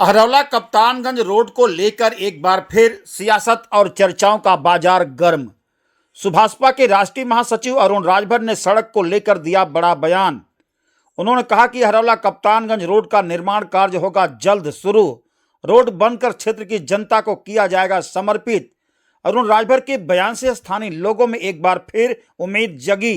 Ahraula Kaptanganj road को लेकर एक बार फिर सियासत और चर्चाओं का बाजार गर्म। सुभाषपा के राष्ट्रीय महासचिव अरुण राजभर ने सड़क को लेकर दिया बड़ा बयान। उन्होंने कहा कि अहरौला कप्तानगंज रोड का निर्माण कार्य होगा जल्द शुरू। रोड बनकर क्षेत्र की जनता को किया जाएगा समर्पित। अरुण राजभर के बयान से स्थानीय लोगों में एक बार फिर उम्मीद जगी।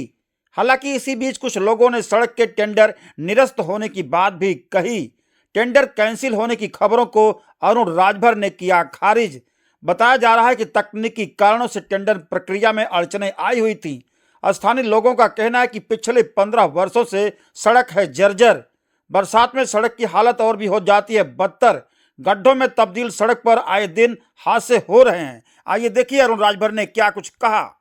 हालांकि इसी बीच कुछ लोगों ने सड़क के टेंडर निरस्त होने की बात भी कही। टेंडर कैंसिल होने की खबरों को अरुण राजभर ने किया खारिज। बताया जा रहा है कि तकनीकी कारणों से टेंडर प्रक्रिया में अड़चनें आई हुई थी। स्थानीय लोगों का कहना है कि पिछले 15 वर्षों से सड़क है जर्जर। बरसात में सड़क की हालत और भी हो जाती है बदतर। गड्ढों में तब्दील सड़क पर आए दिन हादसे हो रहे हैं। आइए देखिए अरुण राजभर ने क्या कुछ कहा।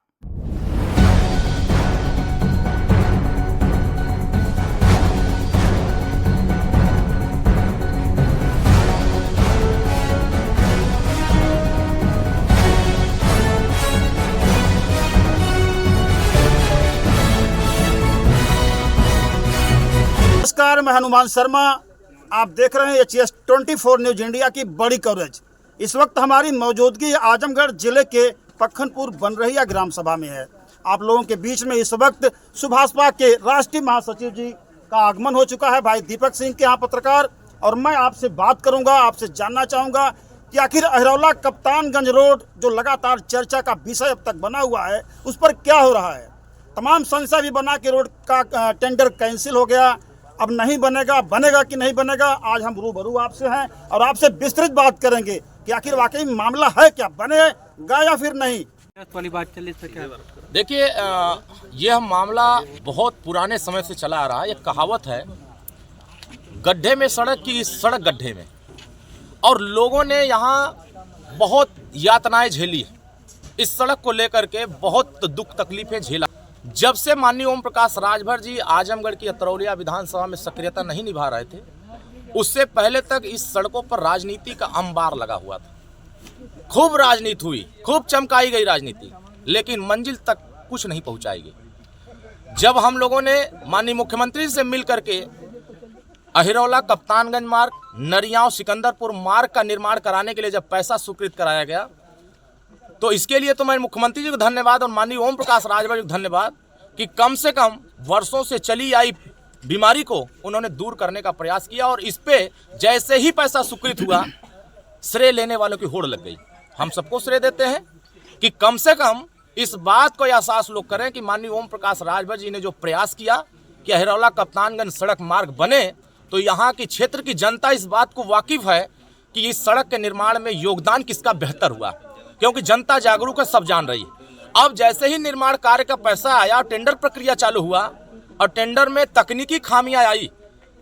नमस्कार, मैं हनुमान शर्मा। आप देख रहे हैं एचएस 24 न्यूज इंडिया की बड़ी कवरेज। इस वक्त हमारी मौजूदगी आजमगढ़ जिले के पखनपुर बनरहिया ग्राम सभा में है। आप लोगों के बीच में इस वक्त सुभाषपा के राष्ट्रीय महासचिव जी का आगमन हो चुका है, भाई दीपक सिंह के यहाँ पत्रकार। और मैं आपसे बात करूंगा, आपसे जानना चाहूँगा कि आखिर अहरौला कप्तानगंज रोड जो लगातार चर्चा का विषय अब तक बना हुआ है, उस पर क्या हो रहा है। तमाम संशय भी बना कि रोड का टेंडर कैंसिल हो गया, अब नहीं बनेगा, बनेगा कि नहीं बनेगा। आज हम रूबरू आपसे हैं और आपसे विस्तृत बात करेंगे कि आखिर वाकई मामला है क्या, बनेगा या फिर नहीं। वाली बात चल रही क्या? देखिए, यह मामला बहुत पुराने समय से चला आ रहा है। एक कहावत है, गड्ढे में सड़क की सड़क गड्ढे में, और लोगों ने यहाँ बहुत यातनाएं झेली। इस सड़क को लेकर के बहुत दुख तकलीफें झेला। जब से माननीय ओम प्रकाश राजभर जी आजमगढ़ की अतरौलिया विधानसभा में सक्रियता नहीं निभा रहे थे, उससे पहले तक इस सड़कों पर राजनीति का अंबार लगा हुआ था। खूब राजनीति हुई, खूब चमकाई गई राजनीति, लेकिन मंजिल तक कुछ नहीं पहुंचाई गई। जब हम लोगों ने माननीय मुख्यमंत्री से मिल करके अहरौला कप्तानगंज मार्ग, नरियाव सिकंदरपुर मार्ग का निर्माण कराने के लिए जब पैसा स्वीकृत कराया गया, तो इसके लिए तो मैं मुख्यमंत्री जी को धन्यवाद और माननीय ओम प्रकाश राजभर जी को धन्यवाद कि कम से कम वर्षों से चली आई बीमारी को उन्होंने दूर करने का प्रयास किया। और इस पे जैसे ही पैसा स्वीकृत हुआ, श्रेय लेने वालों की होड़ लग गई। हम सबको श्रेय देते हैं कि कम से कम इस बात को एहसास लोग करें कि माननीय ओम प्रकाश राजभर जी ने जो प्रयास किया कि अहरौला कप्तानगंज सड़क मार्ग बने, तो यहाँ की क्षेत्र की जनता इस बात को वाकिफ है कि इस सड़क के निर्माण में योगदान किसका बेहतर हुआ, क्योंकि जनता जागरूक है, सब जान रही है। अब जैसे ही निर्माण कार्य का पैसा आया, टेंडर प्रक्रिया चालू हुआ और टेंडर में तकनीकी खामियां आई।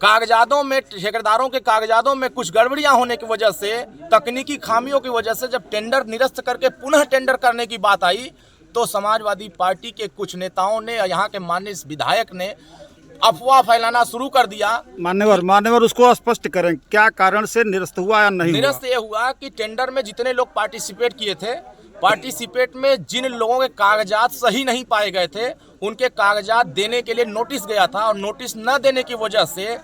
कागजातों में, ठेकेदारों के कागजातों में कुछ गड़बड़ियां होने की वजह से, तकनीकी खामियों की वजह से जब टेंडर निरस्त करके पुनः टेंडर करने की बात आई, तो समाजवादी पार्टी के कुछ नेताओं ने, यहाँ के माननीय विधायक ने अफवाह फैलाना शुरू कर दिया। मान्यवर उसको स्पष्ट करें, क्या कारण से निरस्त हुआ या नहीं? निरस्त ये हुआ कि टेंडर में जितने लोग पार्टिसिपेट किए थे, पार्टिसिपेट में जिन लोगों के कागजात सही नहीं पाए गए थे, उनके कागजात देने के लिए नोटिस गया था, और नोटिस न देने की वजह से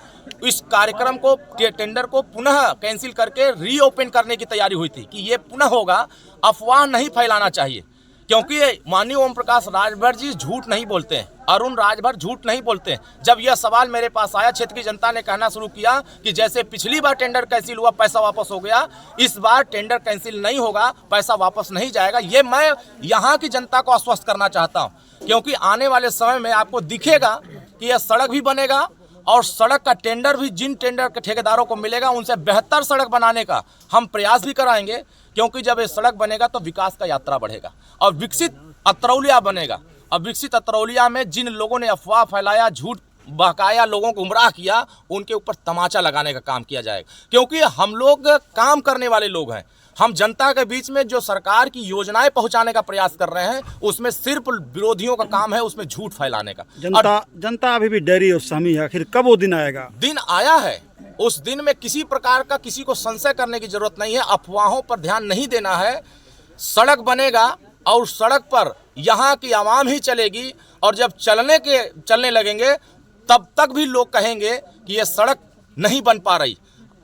इस कार्यक्रम को, टेंडर को पुनः कैंसिल करके रीओपन करने की तैयारी हुई थी कि ये पुनः होगा। अफवाह नहीं फैलाना चाहिए, क्योंकि माननीय ओम प्रकाश राजभर जी झूठ नहीं बोलते हैं, अरुण राजभर झूठ नहीं बोलते हैं। जब यह सवाल मेरे पास आया, क्षेत्र की जनता ने कहना शुरू किया कि जैसे पिछली बार टेंडर कैंसिल हुआ, पैसा वापस हो गया, इस बार टेंडर कैंसिल नहीं होगा, पैसा वापस नहीं जाएगा। ये मैं यहाँ की जनता को आश्वस्त करना चाहता हूँ, क्योंकि आने वाले समय में आपको दिखेगा कि यह सड़क भी बनेगा और सड़क का टेंडर भी जिन टेंडर के ठेकेदारों को मिलेगा, उनसे बेहतर सड़क बनाने का हम प्रयास भी कराएंगे। क्योंकि जब ये सड़क बनेगा तो विकास का यात्रा बढ़ेगा और विकसित अतरौलिया बनेगा। और विकसित अतरौलिया में जिन लोगों ने अफवाह फैलाया, झूठ बहकाया, लोगों को गुमराह किया, उनके ऊपर तमाचा लगाने का काम किया जाएगा। क्योंकि हम लोग काम करने वाले लोग हैं। हम जनता के बीच में जो सरकार की योजनाएं पहुंचाने का प्रयास कर रहे हैं, उसमें सिर्फ विरोधियों का काम है उसमें झूठ फैलाने का। जनता अभी भी डरी और सहमी है। आखिर कब वो दिन आएगा? दिन आया है। उस दिन में किसी प्रकार का किसी को संशय करने की जरूरत नहीं है, अफवाहों पर ध्यान नहीं देना है। सड़क बनेगा और सड़क पर यहाँ की आवाम ही चलेगी, और जब चलने लगेंगे तब तक भी लोग कहेंगे कि ये सड़क नहीं बन पा रही।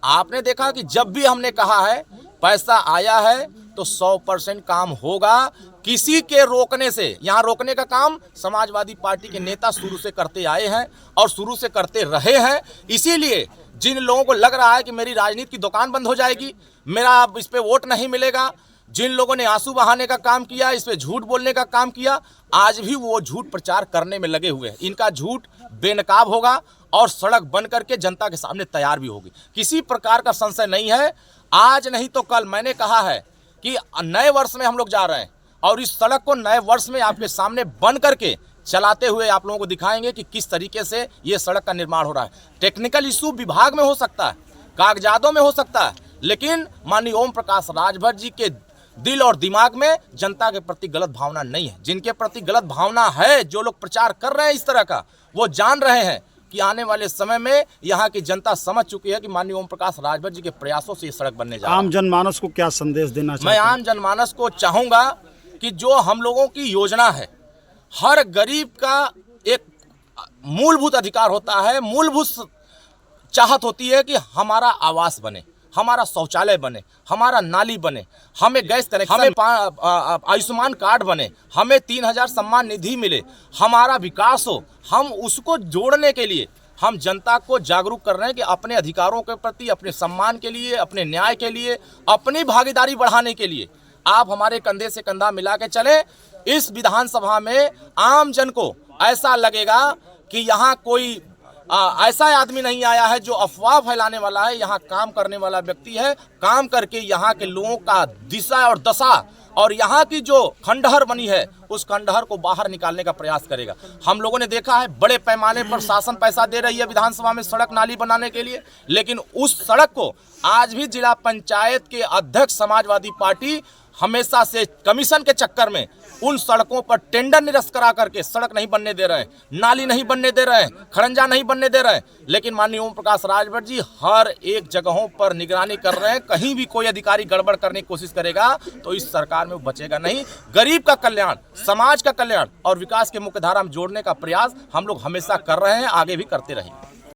आपने देखा कि जब भी हमने कहा है पैसा आया है तो 100% काम होगा। किसी के रोकने से, यहाँ रोकने का काम समाजवादी पार्टी के नेता शुरू से करते आए हैं और शुरू से करते रहे हैं। इसीलिए जिन लोगों को लग रहा है कि मेरी राजनीति की दुकान बंद हो जाएगी, मेरा इस पे वोट नहीं मिलेगा, जिन लोगों ने आंसू बहाने का काम किया, इस पे झूठ बोलने का काम किया, आज भी वो झूठ प्रचार करने में लगे हुए हैं। इनका झूठ बेनकाब होगा और सड़क बन करके जनता के सामने तैयार भी होगी। किसी प्रकार का संशय नहीं है। आज नहीं तो कल मैंने कहा है कि नए वर्ष में हम लोग जा रहे हैं और इस सड़क को नए वर्ष में आपके सामने बन करके चलाते हुए आप लोगों को दिखाएंगे कि किस तरीके से ये सड़क का निर्माण हो रहा है। टेक्निकल इशू विभाग में हो सकता है, कागजातों में हो सकता है, लेकिन माननीय ओम प्रकाश राजभर जी के दिल और दिमाग में जनता के प्रति गलत भावना नहीं है। जिनके प्रति गलत भावना है, जो लोग प्रचार कर रहे हैं इस तरह का, वो जान रहे हैं कि आने वाले समय में यहाँ की जनता समझ चुकी है कि माननीय ओम प्रकाश राजभर जी के प्रयासों से ये सड़क बनने जा रहा है। आम जनमानस को क्या संदेश देना चाहते मैं हैं? आम जनमानस को चाहूंगा कि जो हम लोगों की योजना है, हर गरीब का एक मूलभूत अधिकार होता है, मूलभूत चाहत होती है कि हमारा आवास बने, हमारा शौचालय बने, हमारा नाली बने, हमें गैस कनेक्शन, हमें आयुष्मान कार्ड बने, हमें 3000 सम्मान निधि मिले, हमारा विकास हो। हम उसको जोड़ने के लिए हम जनता को जागरूक कर रहे हैं कि अपने अधिकारों के प्रति, अपने सम्मान के लिए, अपने न्याय के लिए, अपनी भागीदारी बढ़ाने के लिए आप हमारे कंधे से कंधा मिला के चलें। इस विधानसभा में आम जन को ऐसा लगेगा कि यहाँ कोई ऐसा आदमी नहीं आया है जो अफवाह फैलाने वाला है। यहाँ काम करने वाला व्यक्ति है, काम करके यहाँ के लोगों का दिशा और दशा और यहाँ की जो खंडहर बनी है उस खंडहर को बाहर निकालने का प्रयास करेगा। हम लोगों ने देखा है बड़े पैमाने पर शासन पैसा दे रही है विधानसभा में सड़क नाली बनाने के लिए, लेकिन उस सड़क को आज भी जिला पंचायत के अध्यक्ष समाजवादी पार्टी हमेशा से कमीशन के चक्कर में उन सड़कों पर टेंडर निरस्त करा करके सड़क नहीं बनने दे रहे हैं, नाली नहीं बनने दे रहे हैं, खड़ंजा नहीं बनने दे रहे हैं। लेकिन माननीय ओम प्रकाश राजभर जी हर एक जगहों पर निगरानी कर रहे हैं। कहीं भी कोई अधिकारी गड़बड़ करने की कोशिश करेगा तो इस सरकार में वो बचेगा नहीं। गरीब का कल्याण, समाज का कल्याण और विकास के मुख्य धारा में जोड़ने का प्रयास हम लोग हमेशा कर रहे हैं, आगे भी करते रहेंगे।